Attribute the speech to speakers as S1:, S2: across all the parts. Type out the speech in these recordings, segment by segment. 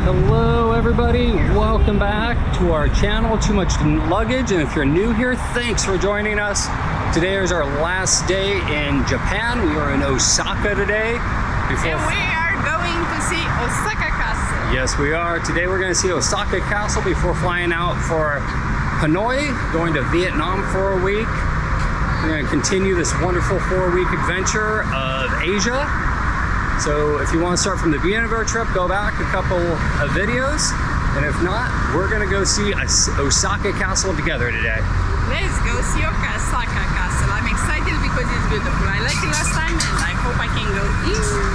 S1: Hello everybody, welcome back to our channel, Too Much Luggage, and if you're new here, thanks for joining us. Today is our last day in Japan. We are in Osaka today.
S2: And we are going to see Osaka Castle.
S1: Yes, we are. Today we're going to see Osaka Castle before flying out for Hanoi, going to Vietnam for a week. We're going to continue this wonderful 4-week adventure of Asia. So if you want to start from the beginning of our trip, go back a couple of videos. And if not, we're going to go see Osaka Castle together today.
S2: Let's go see Osaka Castle. I'm excited because it's beautiful. I liked it last time and I hope I can go inside.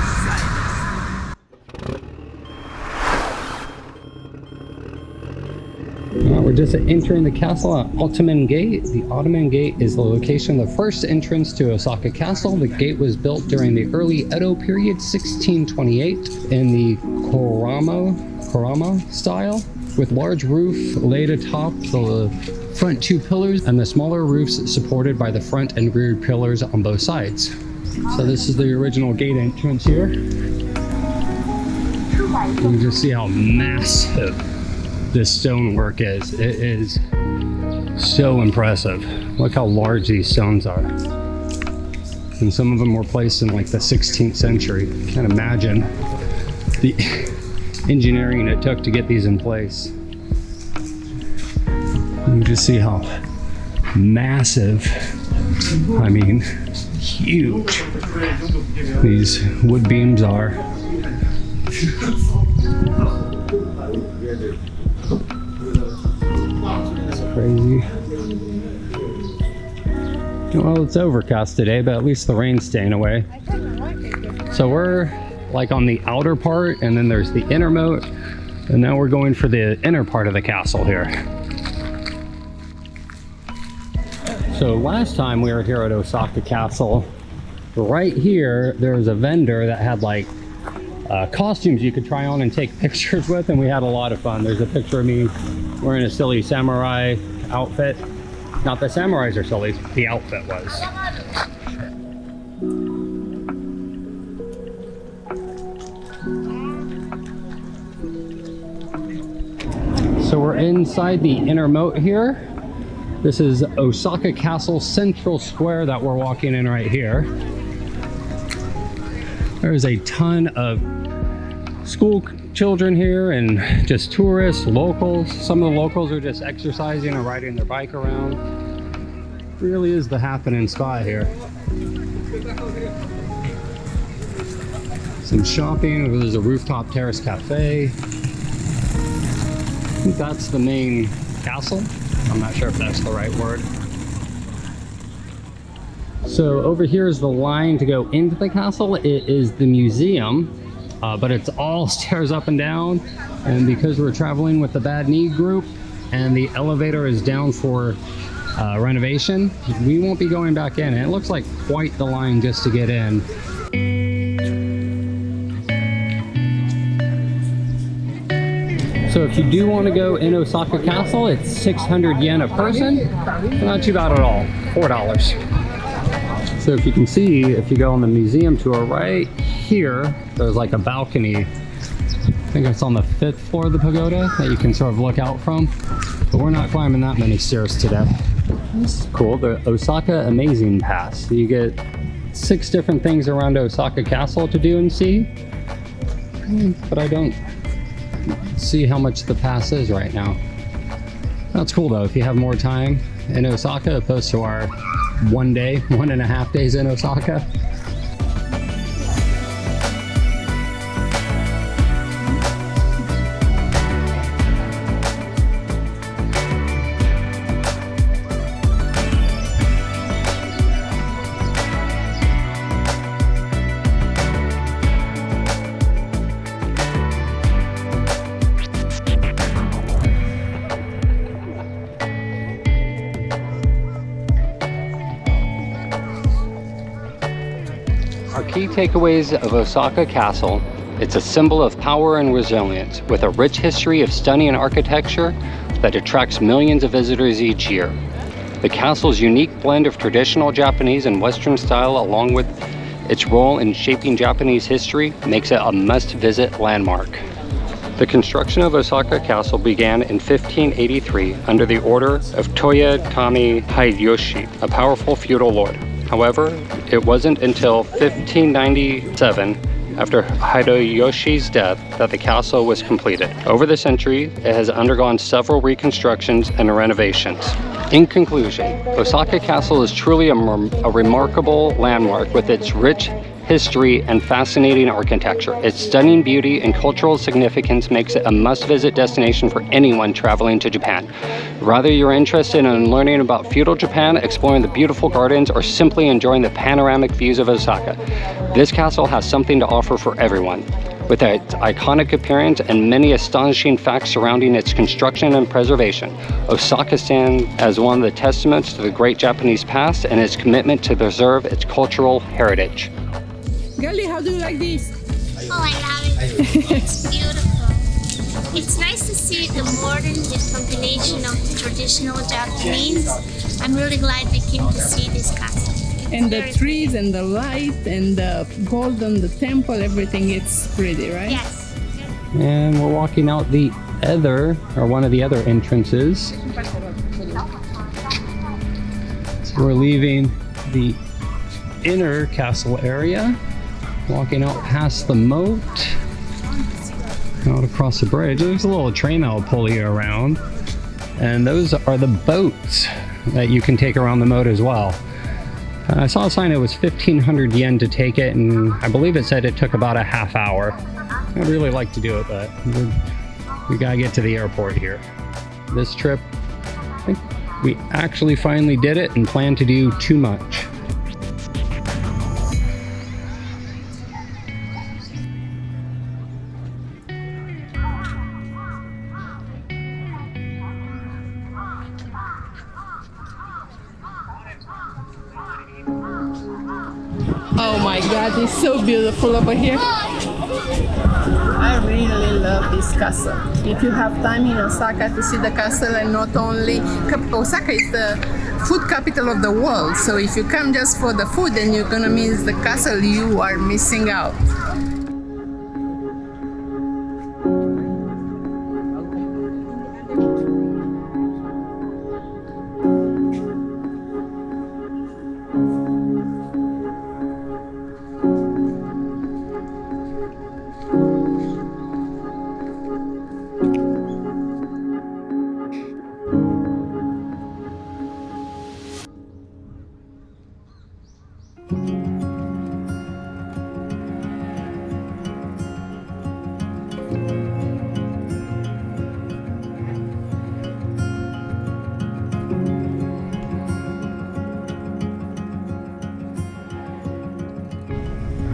S1: We're just entering the castle at Ottoman Gate. The Ottoman Gate is the location of the first entrance to Osaka Castle. The gate was built during the early Edo period, 1628, in the Kurama style, with large roof laid atop the front 2 pillars and the smaller roofs supported by the front and rear pillars on both sides. So this is the original gate entrance here. You can just see how massive this stonework is. It is so impressive. Look how large these stones are. And some of them were placed in like the 16th century. Can't imagine the engineering it took to get these in place. You can just see how massive, I mean, huge these wood beams are. Crazy. Well, it's overcast today, but at least the rain's staying away. So we're like on the outer part, and then there's the inner moat, and now we're going for the inner part of the castle here. So last time we were here at Osaka Castle, right here there was a vendor that had like costumes you could try on and take pictures with, and we had a lot of fun. There's a picture of me wearing a silly samurai outfit. Not the samurais are silly, the outfit was. So we're inside the inner moat here. This is Osaka Castle Central Square that we're walking in right here. There's a ton of school children here and just tourists, locals. Some of the locals are just exercising or riding their bike around. It really is the happening spot here. Some shopping. There's a rooftop terrace cafe. I think that's the main castle. I'm not sure if that's the right word. So over here is the line to go into the castle. It is the museum, but it's all stairs up and down. And because we're traveling with the bad knee group and the elevator is down for renovation, we won't be going back in. And it looks like quite the line just to get in. So if you do want to go in Osaka Castle, it's 600 yen a person. Not too bad at all, $4. So if you can see, if you go on the museum tour right here, there's like a balcony. I think it's on the 5th floor of the pagoda that you can sort of look out from. But we're not climbing that many stairs today. This is cool, the Osaka Amazing Pass. So you get 6 different things around Osaka Castle to do and see. But I don't see how much the pass is right now. That's cool though, if you have more time in Osaka opposed to our 1 day, 1.5 days in Osaka. Our key takeaways of Osaka Castle: it's a symbol of power and resilience, with a rich history of stunning architecture that attracts millions of visitors each year. The castle's unique blend of traditional Japanese and Western style, along with its role in shaping Japanese history, makes it a must-visit landmark. The construction of Osaka Castle began in 1583 under the order of Toyotomi Hideyoshi, a powerful feudal lord. However, it wasn't until 1597, after Hideyoshi's death, that the castle was completed. Over the century, it has undergone several reconstructions and renovations. In conclusion, Osaka Castle is truly a remarkable landmark with its rich history and fascinating architecture. Its stunning beauty and cultural significance makes it a must-visit destination for anyone traveling to Japan. Whether you're interested in learning about feudal Japan, exploring the beautiful gardens, or simply enjoying the panoramic views of Osaka, this castle has something to offer for everyone. With its iconic appearance and many astonishing facts surrounding its construction and preservation, Osaka stands as one of the testaments to the great Japanese past and its commitment to preserve its cultural heritage.
S2: Girlie, how do you like this?
S3: Oh, I love it. It's beautiful. It's nice to see the modern combination of the traditional Japanese. I'm really glad we came to see this castle.
S2: And the trees and the light and the gold on the temple, everything, it's pretty, right?
S3: Yes.
S1: And we're walking out the one of the other entrances. So we're leaving the inner castle area, walking out past the moat, out across the bridge. There's a little train that'll pull you around, and those are the boats that you can take around the moat as well. I saw a sign it was 1,500 yen to take it, and I believe it said it took about a half hour. I'd really like to do it, but we gotta get to the airport here. This trip, I think we actually finally did it and plan to do too much.
S2: Oh my God, it's so beautiful over here. I really love this castle. If you have time in Osaka to see the castle, and not only, Osaka is the food capital of the world, so if you come just for the food and you're gonna miss the castle, you are missing out.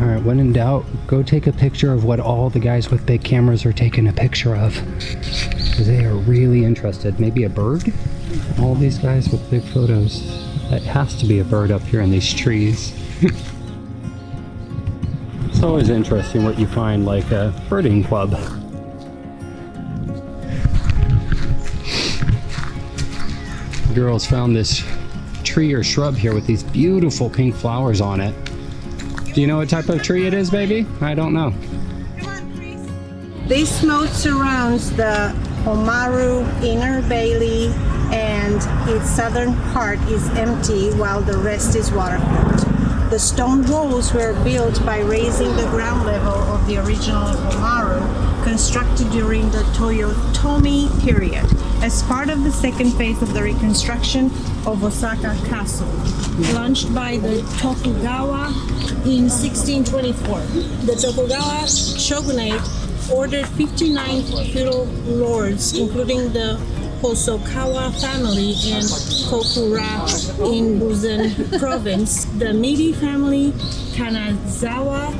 S1: All right, when in doubt, go take a picture of what all the guys with big cameras are taking a picture of, because they are really interested. Maybe a bird? All these guys with big photos. It has to be a bird up here in these trees. It's always interesting what you find, like a birding club. The girls found this tree or shrub here with these beautiful pink flowers on it. Do you know what type of tree it is, baby? I don't know.
S4: This moat surrounds the Omaru inner valley, and its southern part is empty while the rest is waterfront. The stone walls were built by raising the ground level of the original Omaru, constructed during the Toyotomi period, as part of the second phase of the reconstruction of Osaka Castle, launched by the Tokugawa in 1624. The Tokugawa shogunate ordered 59 feudal lords, including the Hosokawa family and Kokura in Buzen province, the Midi family, Kanazawa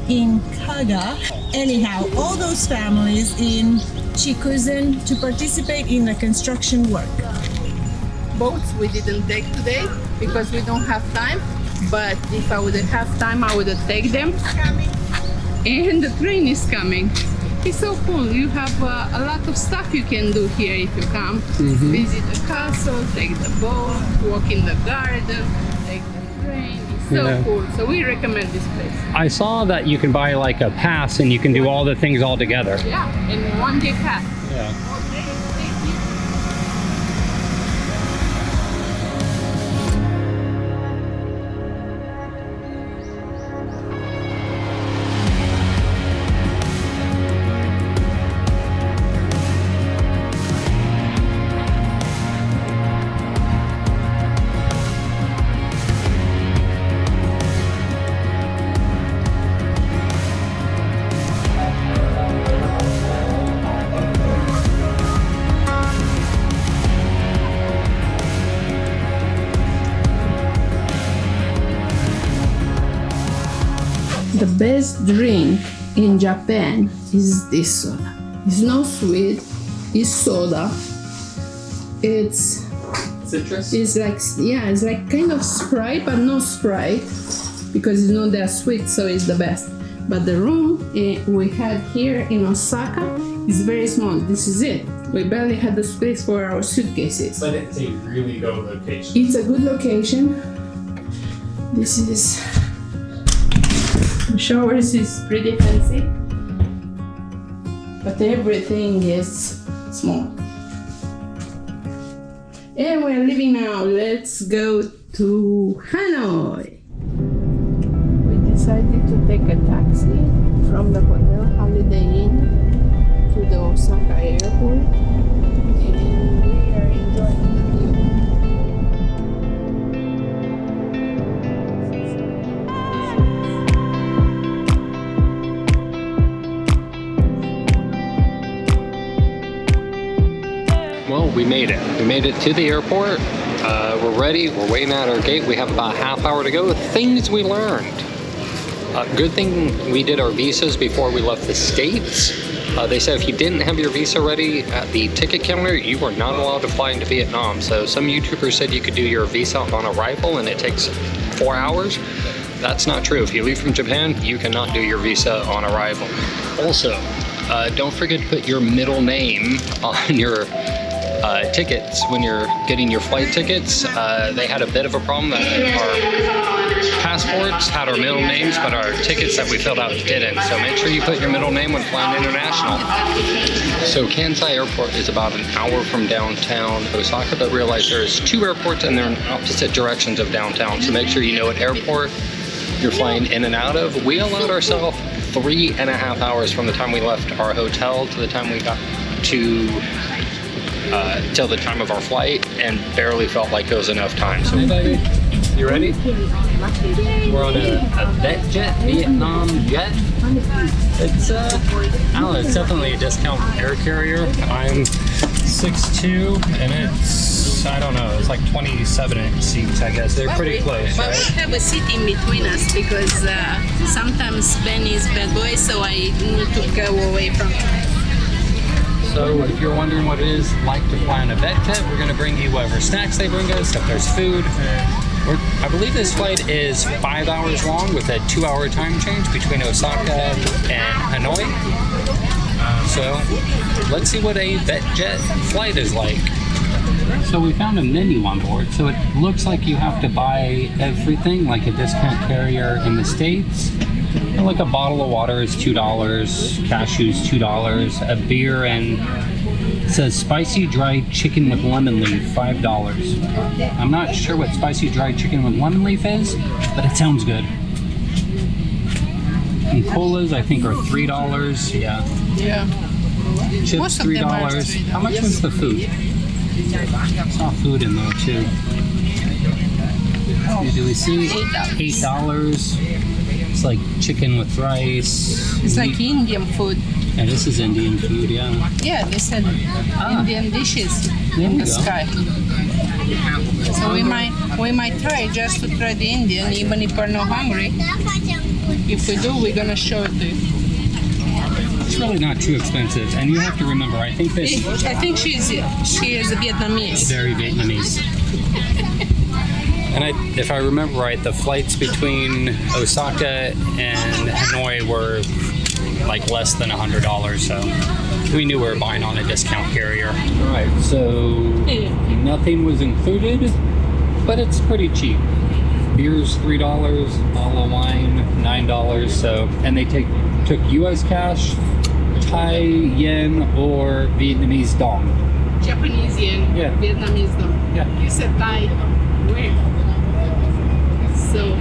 S4: in Kaga, anyhow, all those families in Chikuzen to participate in the construction work.
S2: Boats we didn't take today because we don't have time, but if I would have time, I would take them. And the train is coming. It's so cool. You have a lot of stuff you can do here if you come. Visit the castle, take the boat, walk in the garden, take the train. So
S1: Yeah.
S2: cool. So we recommend this place.
S1: I saw that you can buy like a pass and you can do all the things all together.
S2: Yeah, in 1 day pass.
S1: Yeah.
S2: The best drink in Japan is this soda. It's not sweet, it's soda. It's
S1: Citrus?
S2: it's like kind of Sprite, but not Sprite because it's not that sweet, so it's the best. But the room we had here in Osaka is very small. This is it. We barely had the space for our suitcases.
S1: But it's a really good location.
S2: It's a good location. This is the showers is pretty fancy, but everything is small. And we're leaving now. Let's go to Hanoi. We decided to take a taxi from the hotel Holiday Inn to the Osaka airport, and we are enjoying the view.
S1: Well, we made it. We made it to the airport. We're ready. We're waiting at our gate. We have about a half hour to go. Things we learned. Good thing we did our visas before we left the States. They said if you didn't have your visa ready at the ticket counter, you were not allowed to fly into Vietnam. So some YouTubers said you could do your visa on arrival and it takes 4 hours. That's not true. If you leave from Japan, you cannot do your visa on arrival. Also, don't forget to put your middle name on your tickets when you're getting your flight tickets. They had a bit of a problem that our passports had our middle names, but our tickets that we filled out didn't. So make sure you put your middle name when flying international. So Kansai Airport is about an hour from downtown Osaka, but realize there's 2 airports and they're in opposite directions of downtown. So make sure you know what airport you're flying in and out of. We allowed ourselves 3.5 hours from the time we left our hotel to the time we got to till the time of our flight, and barely felt like it was enough time. So, hey baby, you ready? We're on a VetJet, Vietnam jet. It's I don't know, it's definitely a discount air carrier. I'm 6'2", and it's, I don't know, it's like 27 seats, I guess. They're pretty close,
S2: But
S1: right?
S2: we have a seat in between us because sometimes Ben is bad boy, so I need to go away from him.
S1: So if you're wondering what it is like to fly on a VetJet, we're going to bring you whatever snacks they bring us, if there's food. I believe this flight is 5 hours long with a 2-hour time change between Osaka and Hanoi. So let's see what a VetJet flight is like. So we found a menu on board. So it looks like you have to buy everything, like a discount carrier in the States. Like a bottle of water is $2, cashews $2, a beer, and it says spicy dried chicken with lemon leaf, $5. I'm not sure what spicy dried chicken with lemon leaf is, but it sounds good. And colas I think are $3. Yeah.
S2: Yeah.
S1: Chips
S2: Most of them are
S1: $3.
S2: $3.
S1: How much was the food? I saw food in there too. Do we see $8? It's like chicken with rice.
S2: It's like Indian food.
S1: Yeah, this is Indian food, yeah.
S2: Yeah, they said Indian dishes
S1: There
S2: in
S1: we
S2: the
S1: go.
S2: sky. So we might try just to try the Indian, even if we're not hungry. If we do, we're gonna show it to you.
S1: It's really not too expensive, and you have to remember, I think this
S2: I think she is Vietnamese.
S1: very Vietnamese. And if I remember right, the flights between Osaka and Hanoi were like less than $100, so we knew we were buying on a discount carrier. All right, so nothing was included, but it's pretty cheap. Beer's $3, bottle of wine $9. So, and they took U.S. cash, Thai yen, or Vietnamese dong.
S2: Japanese yen,
S1: Yeah.
S2: Vietnamese dong.
S1: Yeah.
S2: You said Thai. Where? So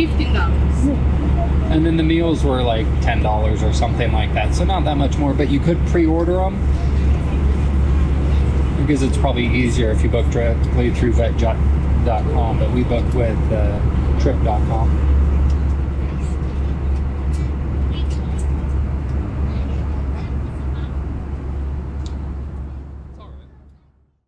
S2: $15.
S1: And then the meals were like $10 or something like that. So not that much more, but you could pre-order them because it's probably easier if you book directly through vetjet.com, but we booked with trip.com.